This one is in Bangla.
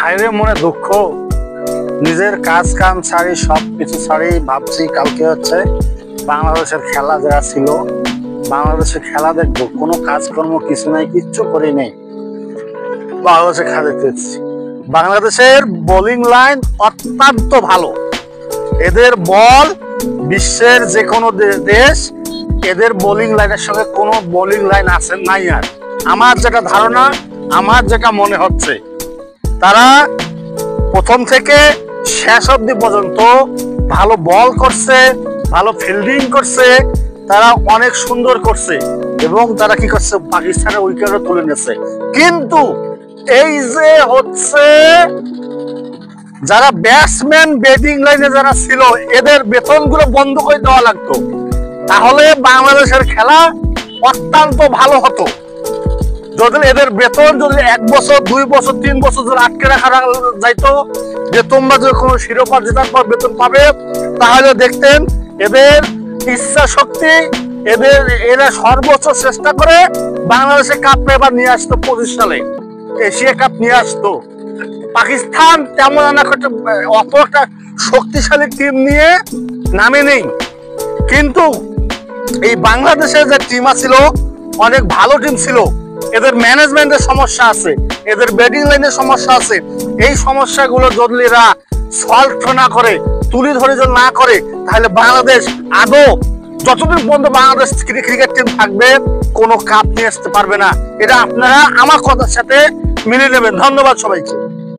হায়রে মনে দুঃখ, নিজের কাজ কাম ছাড়ি সবকিছু ছাড়ি ভাবছি কালকে হচ্ছে বাংলাদেশের খেলা যারা ছিল, বাংলাদেশের খেলা দেখবো। কোনো কাজকর্ম কিছু নাই, কিচ্ছু করি নেই, বাংলাদেশের খেলা দেখতেছি। বাংলাদেশের বোলিং লাইন অত্যন্ত ভালো, এদের বল বিশ্বের যে কোনো দেশ এদের বোলিং লাইনের সঙ্গে কোনো বোলিং লাইন আছে নাই। আর আমার যেটা ধারণা, আমার যেটা মনে হচ্ছে, তারা প্রথম থেকে শেষ অবধি পর্যন্ত ভালো বল করছে, ভালো ফিল্ডিং করছে, তারা অনেক সুন্দর করছে এবং তারা কি করছে পাকিস্তানের উইকেটও তুলে নিয়েছে। কিন্তু এই যে হচ্ছে যারা ব্যাটসম্যান ব্যাটিং লাইনে যারা ছিল এদের বেতনগুলো বন্ধ করে দেওয়া লাগতো, তাহলে বাংলাদেশের খেলা অত্যন্ত ভালো হতো। যদি এদের বেতন যদি 1 বছর 2 বছর 3 বছর যদি আটকে রাখা যাইতো যে তোমরা যদি কোনো শিরোপা জেতার পর বেতন পাবে, তাহলে দেখতেন এদের ইচ্ছা শক্তি, এরা সর্বোচ্চ চেষ্টা করে বাংলাদেশে কাপ এবার নিয়ে আসতো। 25 সালে এশিয়া কাপ নিয়ে আসতো। পাকিস্তান তেমন অত একটা শক্তিশালী টিম নিয়ে নামে নেই, কিন্তু এই বাংলাদেশের যে টিম ছিল অনেক ভালো টিম ছিল। এদের ম্যানেজমেন্টের সমস্যা আছে, এদের ব্যাটিং লাইনের সমস্যা আছে। এই সমস্যাগুলো যদি এরা সলভ না করে, তুলে ধরে যদি না করে, তাহলে বাংলাদেশ আদৌ যতদিন পর্যন্ত বাংলাদেশ ক্রিকেট টিম থাকবে কোনো কাপ নিয়ে আসতে পারবে না। এটা আপনারা আমার কথার সাথে মিলিয়ে নেবেন। ধন্যবাদ সবাইকে।